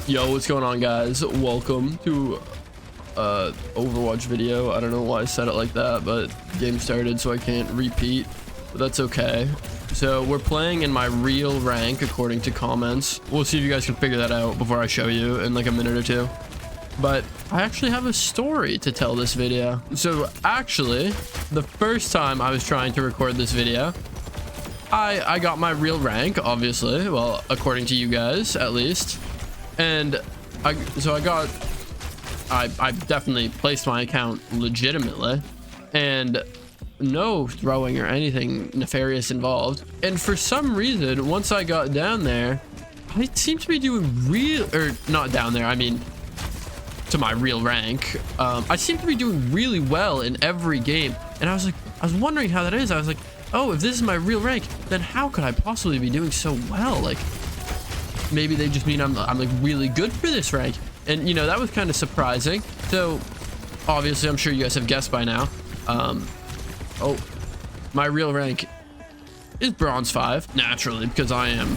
Yo, what's going on, guys? Welcome to Overwatch video. I don't know why I said it like that, but the game started, so I can't repeat, but that's okay. So we're playing in my real rank according to comments. We'll see if you guys can figure that out before I show you in like a minute or two. But I actually have a story to tell this video. So actually, the first time I was trying to record this video, I got my real rank, obviously, well, according to you guys at least. And I definitely placed my account legitimately, and no throwing or anything nefarious involved. And for some reason, once I got down there, I seem to be doing not down there, I mean to my real rank. I seem to be doing really well in every game, and I was wondering how that is. I was like, oh, if this is my real rank, then how could I possibly be doing so well? Like, maybe they just mean I'm like really good for this rank. And you know, that was kind of surprising. So obviously I'm sure you guys have guessed by now. Oh, my real rank is bronze 5, naturally, because I am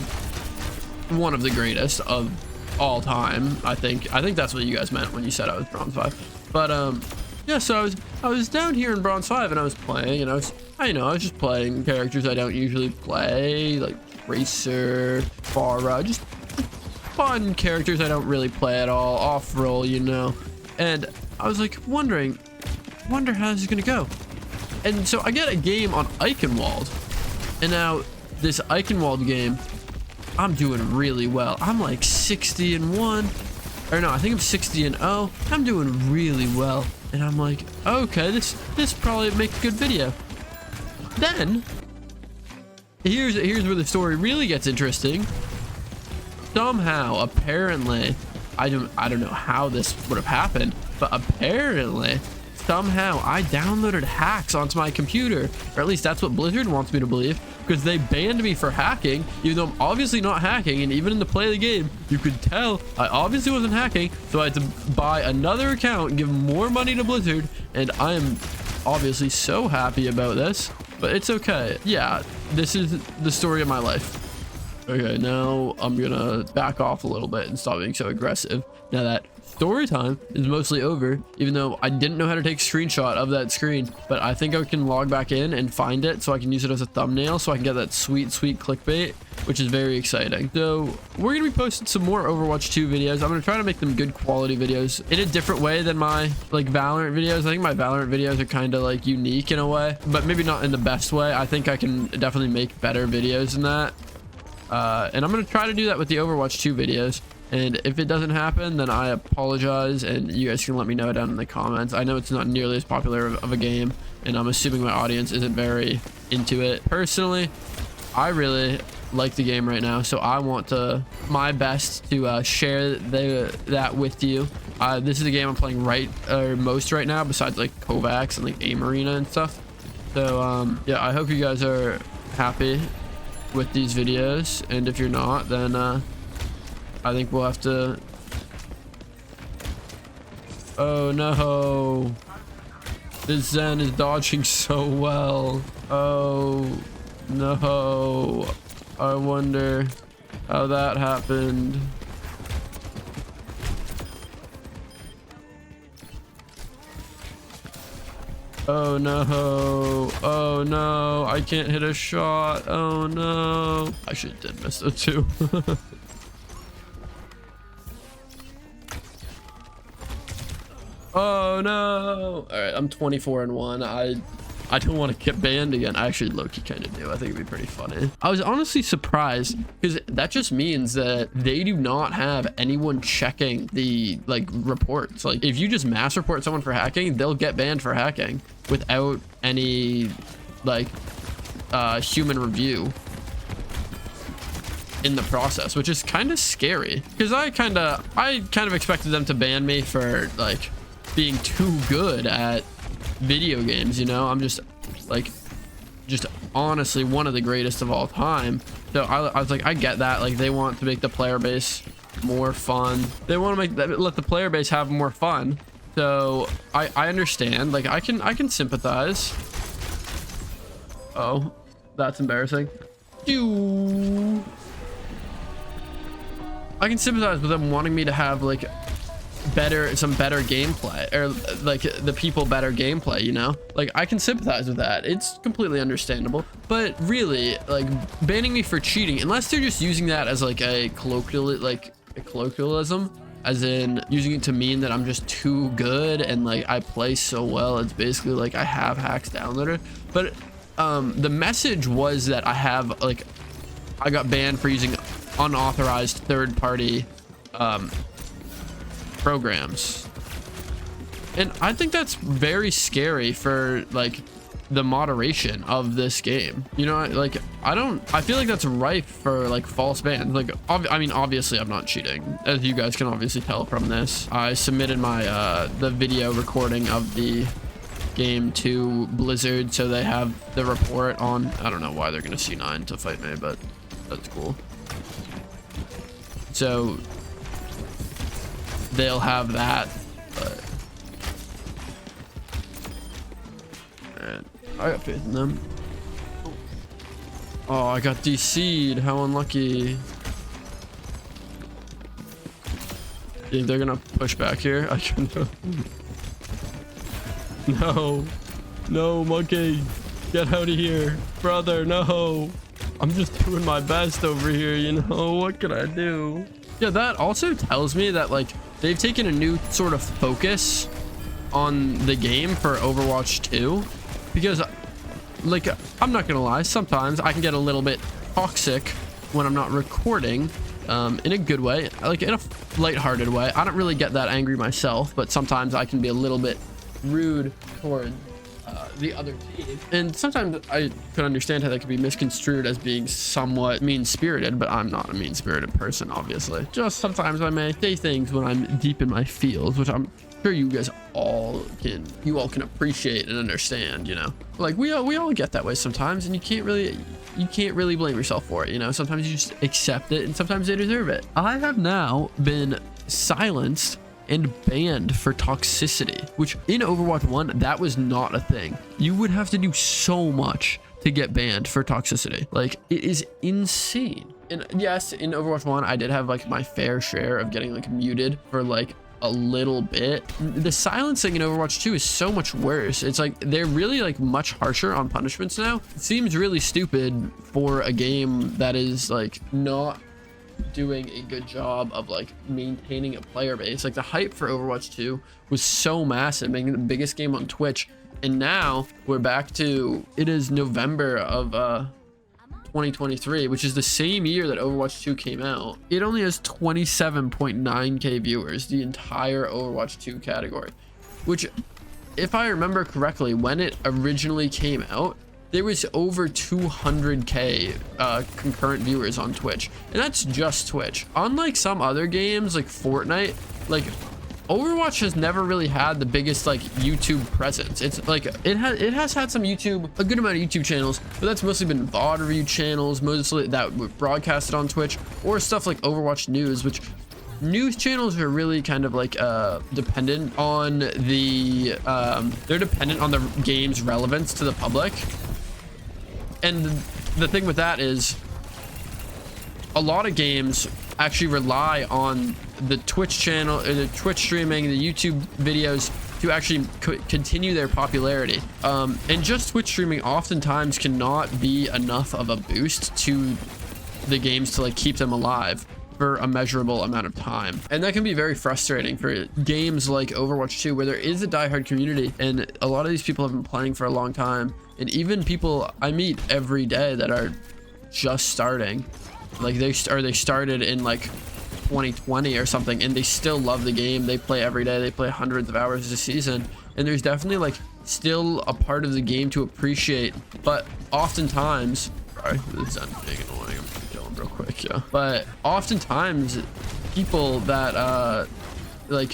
one of the greatest of all time. I think that's what you guys meant when you said I was bronze 5. But yeah, so I was down here in bronze 5, and I was playing, and I was just playing characters I don't usually play, like Racer, Farah, just fun characters I don't really play at all, off roll, you know. And I was like wonder how this is gonna go. And so I get a game on Eichenwald, and now this Eichenwald game, I'm doing really well. I'm like 60-1, or no, I think I'm 60-0. I'm doing really well, and I'm like, okay, this probably make a good video. Then here's where the story really gets interesting. Somehow, apparently, I don't know how this would have happened, but apparently, somehow, I downloaded hacks onto my computer, or at least that's what Blizzard wants me to believe, because they banned me for hacking, even though I'm obviously not hacking. And even in the play of the game, you could tell I obviously wasn't hacking, so I had to buy another account, give more money to Blizzard, and I am obviously so happy about this, but it's okay. Yeah, this is the story of my life. Okay, now I'm gonna back off a little bit and stop being so aggressive. Now that story time is mostly over, even though I didn't know how to take a screenshot of that screen, but I think I can log back in and find it so I can use it as a thumbnail, so I can get that sweet clickbait, which is very exciting. So we're gonna be posting some more Overwatch 2 videos. I'm gonna try to make them good quality videos in a different way than my like Valorant videos. I think my Valorant videos are kind of like unique in a way, but maybe not in the best way. I think I can definitely make better videos than that. And I'm going to try to do that with the Overwatch 2 videos. And if it doesn't happen, then I apologize, and you guys can let me know down in the comments. I know it's not nearly as popular of a game, and I'm assuming my audience isn't very into it. Personally, I really like the game right now, so I want my best to share that with you. This is the game I'm playing most right now, besides like Kovacs and like Aim Arena and stuff. So yeah, I hope you guys are happy with these videos, and if you're not, then I think we'll have to. Oh no, this Zen is dodging so well. Oh no, I wonder how that happened. Oh no, oh no, I can't hit a shot. Oh no, I actually did miss it too. Oh no. All right, I'm 24-1. I don't want to get banned again. I actually low-key kind of do. I think it'd be pretty funny. I was honestly surprised, because that just means that they do not have anyone checking the like reports. Like, if you just mass report someone for hacking, they'll get banned for hacking without any like human review in the process, which is kind of scary, because I kind of expected them to ban me for like being too good at video games, you know. I'm just honestly one of the greatest of all time. So I was like, I get that, like, they want to make the player base more fun, they want to let the player base have more fun. So I understand, like, I can sympathize. Oh, that's embarrassing. I can sympathize with them wanting me to have like some better gameplay, or like the people better gameplay, you know? Like I can sympathize with that. It's completely understandable. But really, like banning me for cheating, unless they're just using that as like a colloquialism, as in using it to mean that I'm just too good and like I play so well, it's basically like I have hacks downloaded. But the message was that I got banned for using unauthorized third-party programs, and I think that's very scary for like the moderation of this game, you know? Like I feel like that's rife for like false bans. Like I mean, obviously I'm not cheating, as you guys can obviously tell from this. I submitted my the video recording of the game to Blizzard, so they have the report on. I don't know why they're gonna C9 to fight me, but that's cool. So they'll have that, but man, I got faith in them. Oh, I got DC'd. How unlucky. Think they're gonna push back here? I can. No, monkey, get out of here, brother. No, I'm just doing my best over here, you know? What can I do? Yeah, that also tells me that like they've taken a new sort of focus on the game for Overwatch 2, because like I'm not gonna lie, sometimes I can get a little bit toxic when I'm not recording, in a good way, like in a lighthearted way. I don't really get that angry myself, but sometimes I can be a little bit rude toward the other team, and sometimes I could understand how that could be misconstrued as being somewhat mean-spirited, but I'm not a mean-spirited person, obviously. Just sometimes I may say things when I'm deep in my feels, which I'm sure you guys all can appreciate and understand, you know? Like we all get that way sometimes, and you can't really blame yourself for it, you know? Sometimes you just accept it, and sometimes they deserve it. I have now been silenced and banned for toxicity, which in Overwatch 1, that was not a thing. You would have to do so much to get banned for toxicity. Like, it is insane. And yes, in Overwatch 1, I did have like my fair share of getting like muted for like a little bit. The silencing in Overwatch 2 is so much worse. It's like they're really like much harsher on punishments now. It seems really stupid for a game that is like not doing a good job of like maintaining a player base. Like the hype for Overwatch 2 was so massive, making it the biggest game on Twitch, and now we're back to, it is November of 2023, which is the same year that Overwatch 2 came out. It only has 27.9k viewers, the entire Overwatch 2 category, which, if I remember correctly, when it originally came out, there was over 200k concurrent viewers on Twitch, and that's just Twitch. Unlike some other games like Fortnite, like Overwatch has never really had the biggest like YouTube presence. It's like it has had some YouTube, a good amount of YouTube channels, but that's mostly been VOD review channels, mostly that were broadcasted on Twitch, or stuff like Overwatch News, which news channels are really kind of like dependent on the they're dependent on the game's relevance to the public. And the thing with that is a lot of games actually rely on the Twitch channel, or the Twitch streaming, the YouTube videos to actually continue their popularity. And just Twitch streaming oftentimes cannot be enough of a boost to the games to like keep them alive for a measurable amount of time. And that can be very frustrating for games like Overwatch 2, where there is a diehard community and a lot of these people have been playing for a long time. And even people I meet every day that are just starting, like they started in like 2020 or something, and they still love the game. They play every day. They play hundreds of hours a season, and there's definitely like still a part of the game to appreciate. But oftentimes, sorry, this is being annoying. I'm killing real quick, yeah. But oftentimes, people that like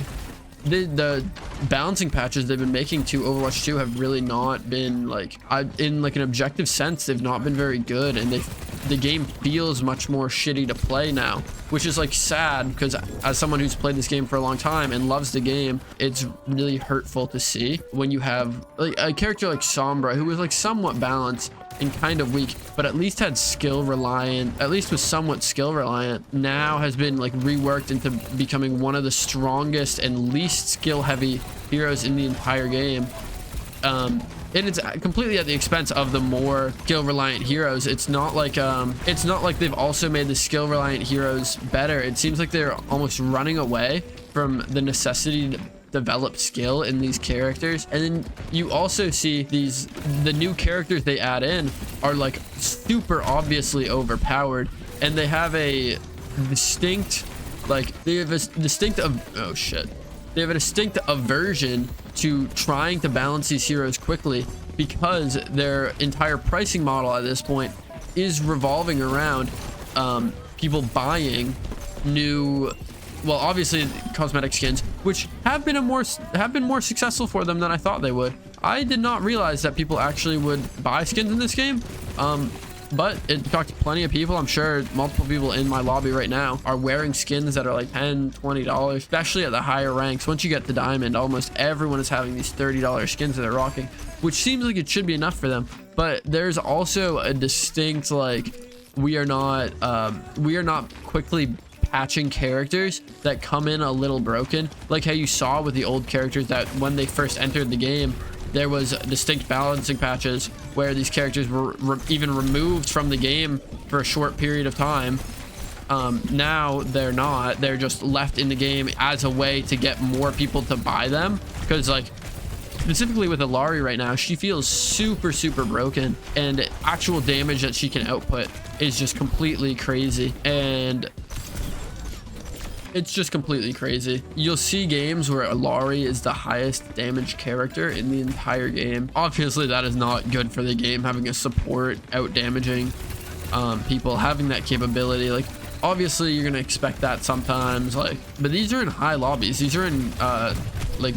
the balancing patches they've been making to Overwatch 2 have really not been like, in like an objective sense, they've not been very good, and the game feels much more shitty to play now, which is like sad, because as someone who's played this game for a long time and loves the game, it's really hurtful to see when you have like a character like Sombra, who was like somewhat balanced, and kind of weak, but at least had skill reliant, at least was somewhat skill reliant, now has been like reworked into becoming one of the strongest and least skill heavy heroes in the entire game. And it's completely at the expense of the more skill reliant heroes. It's not like they've also made the skill reliant heroes better. It seems like they're almost running away from the necessity to develop skill in these characters. And then you also see the new characters they add in are like super obviously overpowered, and they have a distinct aversion to trying to balance these heroes quickly, because their entire pricing model at this point is revolving around people buying new, well, obviously cosmetic skins, which have been more successful for them than I thought they would. I did not realize that people actually would buy skins in this game. But it talked to plenty of people. I'm sure multiple people in my lobby right now are wearing skins that are like $10-$20, especially at the higher ranks. Once you get to diamond, almost everyone is having these $30 skins that they're rocking, which seems like it should be enough for them. But there's also a distinct, like, we are not quickly patching characters that come in a little broken, like how you saw with the old characters that when they first entered the game, there was distinct balancing patches where these characters were even removed from the game for a short period of time. Now they're not. They're just left in the game as a way to get more people to buy them, because like specifically with Illari right now, she feels super broken, and actual damage that she can output is just completely crazy. And it's just completely crazy. You'll see games where Illari is the highest damage character in the entire game. Obviously, that is not good for the game, having a support out damaging people, having that capability. Like, obviously, you're gonna expect that sometimes, like, but these are in high lobbies. These are in like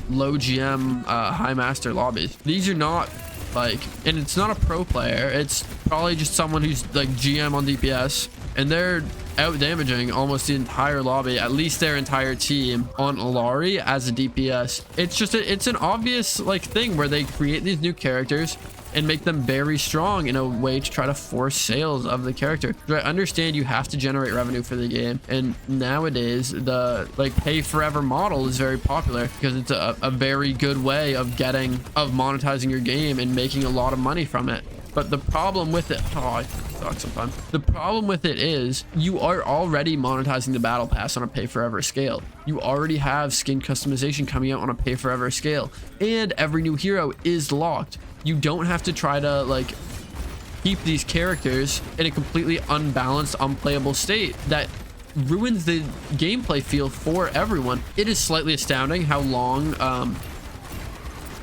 low GM, high master lobbies. These are not like, and it's not a pro player. It's probably just someone who's like GM on DPS, and they're out damaging almost the entire lobby, at least their entire team, on Illari as a DPS. It's just it's an obvious like thing where they create these new characters and make them very strong in a way to try to force sales of the character. I understand you have to generate revenue for the game, and nowadays the like pay forever model is very popular because it's a very good way of monetizing your game and making a lot of money from it. But the problem with it, I talk sometimes. The problem with it is you are already monetizing the battle pass on a pay forever scale. You already have skin customization coming out on a pay forever scale, and every new hero is locked. You don't have to try to like keep these characters in a completely unbalanced, unplayable state that ruins the gameplay feel for everyone. It is slightly astounding how long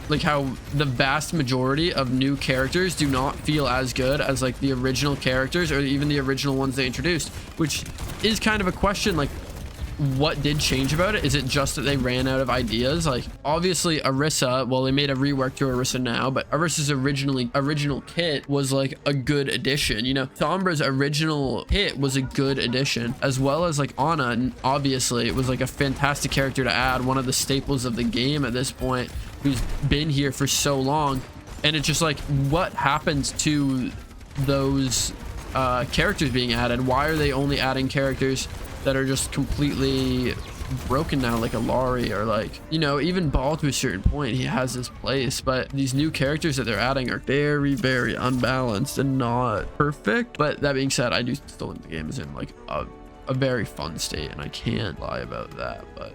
like how the vast majority of new characters do not feel as good as like the original characters or even the original ones they introduced, which is kind of a question. Like, what did change about it? Is it just that they ran out of ideas? Like, obviously Orisa, well, they made a rework to Orisa now, but Orisa's original kit was like a good addition. You know, Sombra's original kit was a good addition, as well as like Ana. And obviously it was like a fantastic character to add, one of the staples of the game at this point, who's been here for so long. And it's just like, what happens to those characters being added? Why are they only adding characters that are just completely broken now, like Illari, or like, you know, even Ball to a certain point, he has his place, but these new characters that they're adding are very unbalanced and not perfect. But that being said, I do still think the game is in like a very fun state, and I can't lie about that. But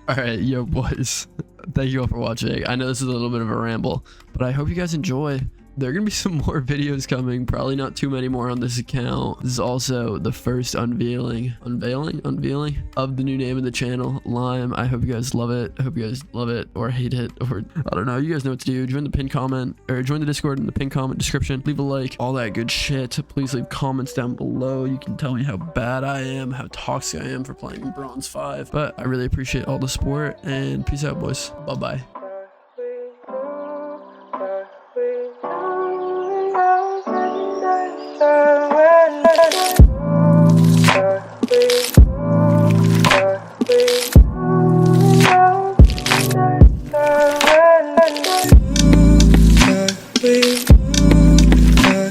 all right, yo boys, thank you all for watching. I know this is a little bit of a ramble, but I hope you guys enjoy. There are gonna be some more videos coming, probably not too many more on this account. This is also the first unveiling of the new name of the channel, Lime. I hope you guys love it. I hope you guys love it or hate it, or I don't know. You guys know what to do. Join the pinned comment, or join the Discord in the pinned comment description. Leave a like, all that good shit. Please leave comments down below. You can tell me how bad I am, how toxic I am for playing Bronze 5. But I really appreciate all the support, and peace out, boys. Bye bye.